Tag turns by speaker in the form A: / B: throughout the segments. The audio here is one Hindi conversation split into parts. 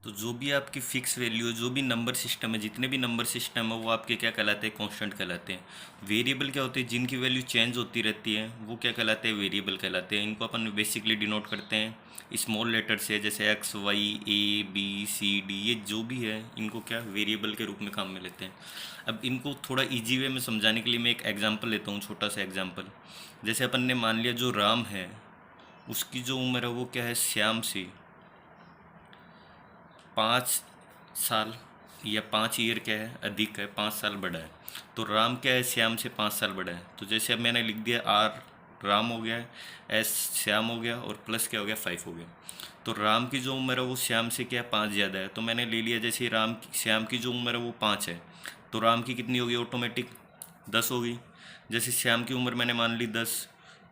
A: तो जो भी आपकी फिक्स वैल्यू है, जो भी नंबर सिस्टम है, जितने भी नंबर सिस्टम है वो आपके क्या कहलाते हैं, कांस्टेंट कहलाते हैं। वेरिएबल क्या होते हैं, जिनकी वैल्यू चेंज होती रहती है वो क्या कहलाते हैं, वेरिएबल कहलाते हैं। इनको अपन बेसिकली डिनोट करते हैं स्मॉल लेटर से, जैसे x y a b c d, ये जो भी है इनको क्या वेरिएबल के रूप में काम में लेते हैं। अब इनको थोड़ा ईजी वे में समझाने के लिए मैं एक एग्जाम्पल लेता हूँ, छोटा सा एग्जाम्पल। जैसे अपन ने मान लिया जो राम है उसकी जो उम्र है वो क्या है, श्याम से 5 साल या 5 ईयर क्या है, अधिक है, 5 साल बड़ा है। तो राम क्या है, श्याम से 5 साल बड़ा है। तो जैसे अब मैंने लिख दिया आर राम हो गया है, एस श्याम हो गया, और प्लस क्या हो गया, 5 हो गया। तो राम की जो उम्र है वो श्याम से क्या है, 5 ज़्यादा है। तो मैंने ले लिया जैसे श्याम की जो उम्र है वो 5 है, तो राम की कितनी होगी ऑटोमेटिक, 10 होगी। जैसे श्याम की उम्र मैंने मान ली 10,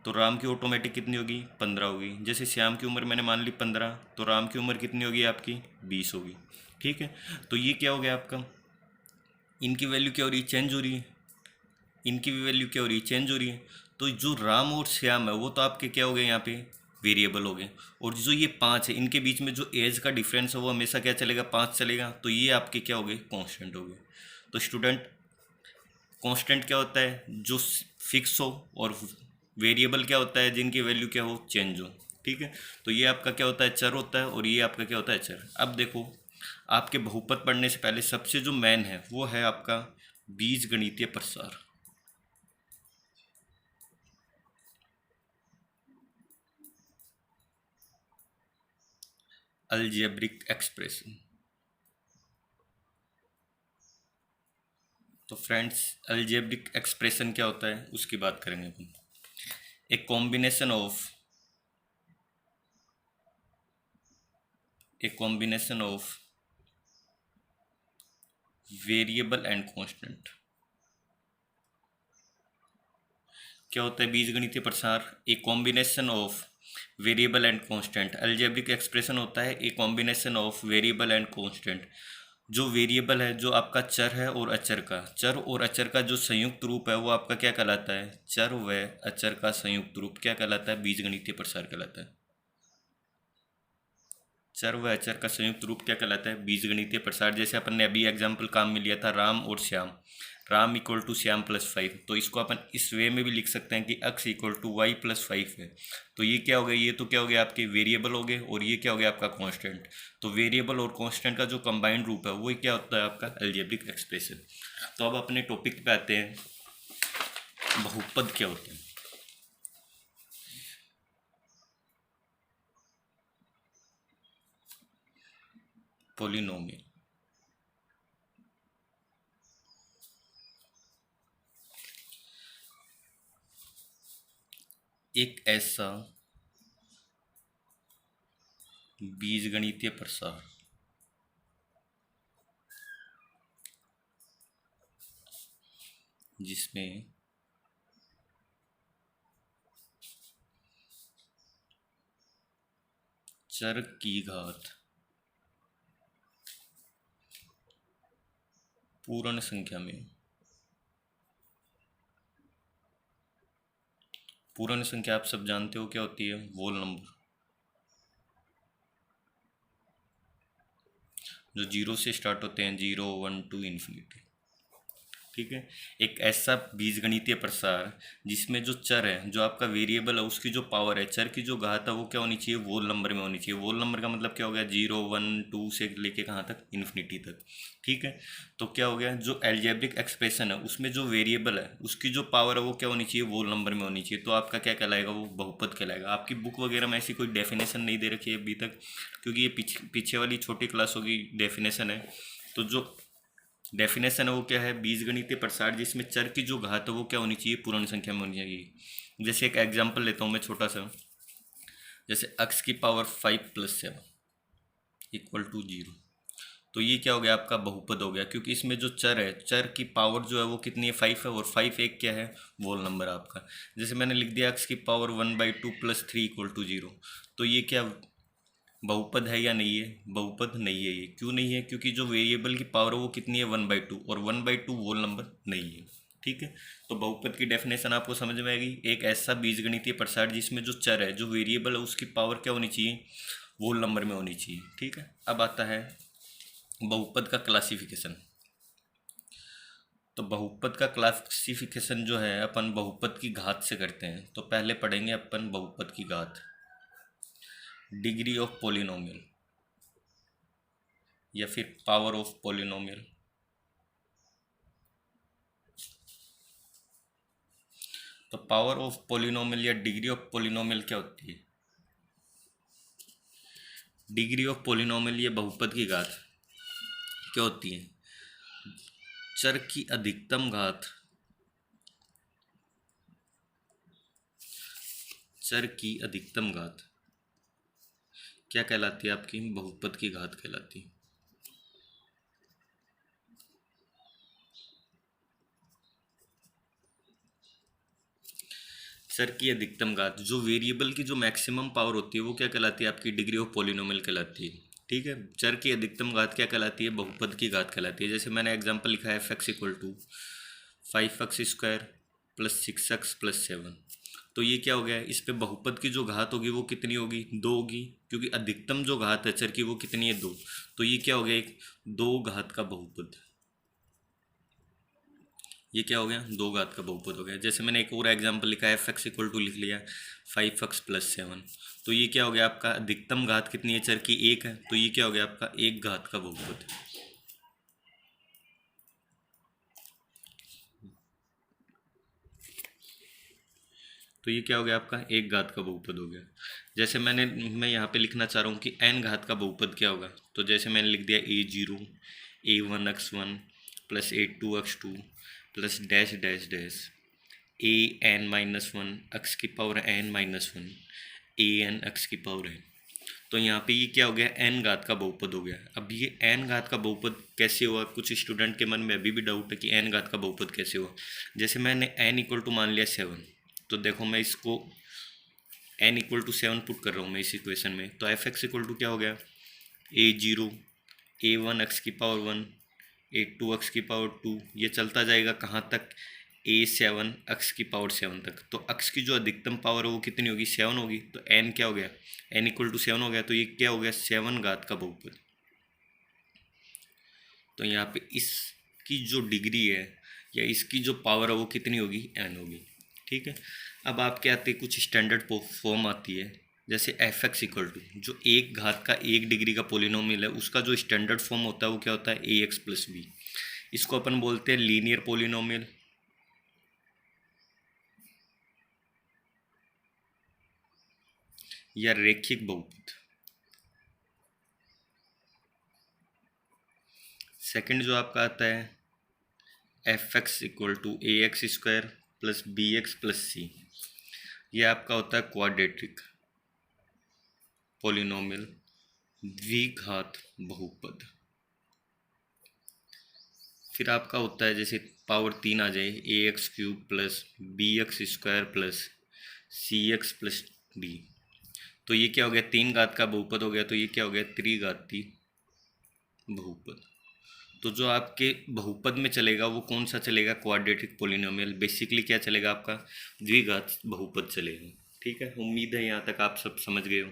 A: तो राम की ऑटोमेटिक कितनी होगी, 15 होगी। जैसे श्याम की उम्र मैंने मान ली 15, तो राम की उम्र कितनी होगी आपकी, 20 होगी। ठीक है, तो ये क्या हो गया आपका, इनकी वैल्यू क्या हो रही है, चेंज हो रही है। इनकी भी वैल्यू क्या हो रही है, चेंज हो रही है। तो जो राम और श्याम है वो तो आपके क्या हो गए यहाँ पे, वेरिएबल हो गए। और जो ये 5 है इनके बीच में जो एज का डिफरेंस है वो हमेशा क्या चलेगा, 5 चलेगा। तो ये आपके क्या हो गए, कॉन्स्टेंट हो गए। तो स्टूडेंट, कांस्टेंट क्या होता है, जो फिक्स हो, और वेरिएबल क्या होता है, जिनकी वैल्यू क्या हो, चेंज हो। ठीक है, तो ये आपका क्या होता है, चर होता है, और ये आपका क्या होता है, चर। अब देखो, आपके बहुपद पढ़ने से पहले सबसे जो मेन है वो है आपका बीज गणितीय प्रसार। Algebraic expression. तो फ्रेंड्स, अलजेब्रिक एक्सप्रेशन क्या होता है उसकी बात करेंगे अपन। एक combination of variable and constant. क्या होता है बीजगणितीय प्रसार, a combination of variable and constant. Algebraic expression होता है a combination of variable and constant. जो वेरिएबल है, जो आपका चर है और अचर का, चर और अचर का जो संयुक्त रूप है वो आपका क्या कहलाता है, चर व अचर का संयुक्त रूप क्या कहलाता है, बीजगणितीय प्रसार कहलाता है। चर व अचर का संयुक्त रूप क्या कहलाता है, बीजगणितीय प्रसार। जैसे अपन ने अभी एग्जाम्पल काम में लिया था राम और Shyam, Ram equal to Shyam plus 5। तो इसको अपन इस वे में भी लिख सकते हैं कि अक्स इक्वल टू वाई प्लस 5 है। तो ये क्या हो गया, ये तो क्या हो गया आपके वेरिएबल हो गए, और ये क्या हो गया आपका कांस्टेंट। तो वेरिएबल और कांस्टेंट का जो कंबाइंड रूप है वो क्या होता है आपका अलजेब्रिक एक्सप्रेशन। तो अब अपने टॉपिक पे आते हैं, बहुपद क्या होते हैं। पोलिनोमियल एक ऐसा बीजगणितीय प्रसार जिसमें चर की घात पूर्ण संख्या में, पूर्ण संख्या आप सब जानते हो क्या होती है, वोल नंबर, जो जीरो से स्टार्ट होते हैं, 0 1 2 इन्फिनिटी। ठीक है, एक ऐसा बीजगणितीय प्रसार जिसमें जो चर है, जो आपका वेरिएबल है, उसकी जो पावर है, चर की जो घात है वो क्या होनी चाहिए, वोल नंबर में होनी चाहिए। वोल नंबर का मतलब क्या हो गया, 0 1 2 से लेके कहाँ तक, इन्फिनिटी तक। ठीक है, तो क्या हो गया, जो एल्जेब्रिक एक्सप्रेशन है उसमें जो वेरिएबल है उसकी जो पावर है वो क्या होनी चाहिए, वोल नंबर में होनी चाहिए। तो आपका क्या कहलाएगा, वो बहुपद कहलाएगा। आपकी बुक वगैरह में ऐसी कोई डेफिनेशन नहीं दे रखी है अभी तक, क्योंकि ये पीछे वाली छोटी क्लासों की डेफिनेशन है। तो जो डेफिनेशन है वो क्या है, बीजगणितीय प्रसार जिसमें चर की जो घात है वो क्या होनी चाहिए, पूर्ण संख्या में होनी चाहिए। जैसे एक एग्जांपल लेता हूँ मैं छोटा सा, जैसे x की पावर 5 प्लस 7 इक्वल टू 0। तो ये क्या हो गया, आपका बहुपद हो गया, क्योंकि इसमें जो चर है, चर की पावर जो है वो कितनी है, 5 है, और 5 एक क्या है, वोल नंबर आपका। जैसे मैंने लिख दिया x की पावर 1/2 प्लस 3 इक्वल टू 0। तो ये क्या बहुपद है या नहीं है, बहुपद नहीं है। ये क्यों नहीं है, क्योंकि जो वेरिएबल की पावर है वो कितनी है, 1/2, और 1/2 वोल नंबर नहीं है। ठीक है, तो बहुपद की डेफिनेशन आपको समझ में आएगी, एक ऐसा बीजगणितीय प्रसार जिसमें जो चर है, जो वेरिएबल है, उसकी पावर क्या होनी चाहिए, वोल नंबर में होनी चाहिए। ठीक है, अब आता है बहुपद का क्लासिफिकेशन। तो बहुपद का क्लासिफिकेशन जो है अपन बहुपद की घात से करते हैं। तो पहले पढ़ेंगे अपन बहुपद की घात, डिग्री ऑफ पॉलिनोमियल या फिर पावर ऑफ पॉलिनोमियल। तो पावर ऑफ पॉलिनोमियल या डिग्री ऑफ पॉलिनोमियल क्या होती है? डिग्री ऑफ पॉलिनोमियल या बहुपद की घात क्या होती है? चर की अधिकतम घात, चर की अधिकतम घात क्या कहलाती है? आपकी बहुपद की घात कहलाती है। चर की अधिकतम घात, जो वेरिएबल की जो मैक्सिमम पावर होती है वो क्या कहलाती है? आपकी डिग्री ऑफ पॉलिनोमियल कहलाती है। ठीक है, चर की अधिकतम घात क्या कहलाती है? बहुपद की घात कहलाती है। जैसे मैंने एग्जांपल लिखा है f(x) = 5x² + 6x + 7। तो ये क्या हो गया? इस पे बहुपद की जो घात होगी वो कितनी होगी? 2 होगी, क्योंकि अधिकतम जो घात है चर की वो कितनी है? 2। तो ये क्या हो गया? एक 2 घात का बहुपद। ये क्या हो गया? 2 घात का बहुपद हो गया। जैसे मैंने एक और एग्जांपल लिखा है f(x) = लिख लिया 5x + 7। तो ये क्या हो गया? आपका अधिकतम घात कितनी है चर की? 1 है। तो ये क्या हो गया? आपका 1 घात का बहुपद। तो ये क्या हो गया? आपका 1 घात का बहुपद हो गया। जैसे मैं यहाँ पे लिखना चाह रहा हूँ कि n घात का बहुपद क्या होगा। तो जैसे मैंने लिख दिया a0 a1x1 + a2x2 plus dash dash dash an-1 x की पावर n-1 an x की पावर n। तो यहाँ पे ये क्या हो गया? n घात का बहुपद हो गया। अब ये n घात का बहुपद कैसे हुआ? कुछ स्टूडेंट के मन में अभी भी डाउट है कि n घात का बहुपद कैसे हुआ। जैसे मैंने n = मान लिया 7, तो देखो मैं इसको n = 7 पुट कर रहा हूँ मैं इस इक्वेशन में। तो f(x) = क्या हो गया? a0 a1 x की पावर 1 a2 x की पावर 2। ये चलता जाएगा कहाँ तक? a7 x की पावर 7 तक। तो x की जो अधिकतम पावर है वो कितनी होगी? 7 होगी। तो n क्या हो गया? n = 7 हो गया। तो ये क्या हो गया? 7 घात का बहुपद। तो यहाँ पे इसकी जो डिग्री है या इसकी जो पावर है वो कितनी होगी? n होगी। ठीक है, अब आपके आते कुछ स्टैंडर्ड फॉर्म आती है। जैसे f(x) जो 1 घात का 1 डिग्री का पोलिनोमियल है, उसका जो स्टैंडर्ड फॉर्म होता है वो क्या होता है? ax + b। इसको अपन बोलते हैं लीनियर पोलिनोमियल या रैखिक बहुपद। सेकंड जो आपका आता है f(x) = ax² + bx + c। यह आपका होता है क्वाड्रेटिक पोलिनोमियल, द्विघात बहुपद। फिर आपका होता है जैसे पावर 3 आ जाए ax³ + bx² + cx + d। तो ये क्या हो गया? 3 घात का बहुपद हो गया। तो ये क्या हो गया? त्रिघाती बहुपद। तो जो आपके बहुपद में चलेगा वो कौन सा चलेगा? Quadratic polynomial. बेसिकली क्या चलेगा? आपका द्विघात बहुपद चलेगा। ठीक है, उम्मीद है यहाँ तक आप सब समझ गए हो।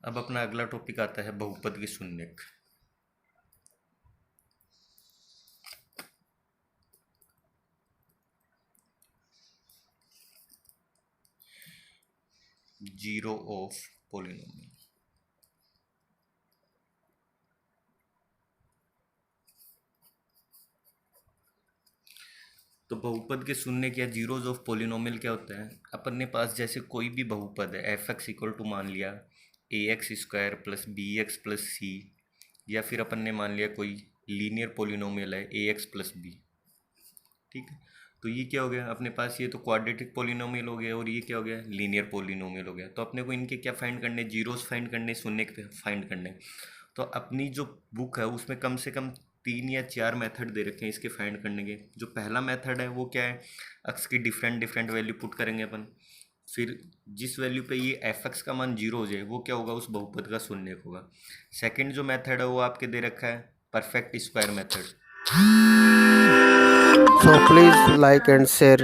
A: अब अपना अगला टॉपिक आता है बहुपद के शून्यक। Zero of polynomial. तो बहुपद के शून्यक या जीरोज ऑफ पोलिनोमियल क्या होता है? अपन ने पास जैसे कोई भी बहुपद है f(x) = मान लिया ax² + bx + c, या फिर अपन ने मान लिया कोई लीनियर पोलिनोमियल है ax + b। ठीक है, तो ये क्या हो गया अपने पास? ये तो क्वाड्रेटिक पोलिनोमियल हो गया और ये क्या हो गया? लीनियर पोलिनोमियल हो गया। तो अपने को इनके क्या फाइंड करने? जीरोस फाइंड करने, शून्यक फाइंड करने। तो अपनी जो बुक है उसमें कम से कम 3 या 4 मेथड दे रखे हैं इसके फाइंड करने के। जो पहला मेथड है वो क्या है? x की डिफरेंट डिफरेंट वैल्यू पुट करेंगे अपन। फिर जिस वैल्यू पे ये f(x) का मान 0 हो जाए वो क्या होगा? उस बहुपद का शून्यक होगा। सेकंड जो मेथड है वो आपके दे रखा है perfect square method.
B: So please like and share.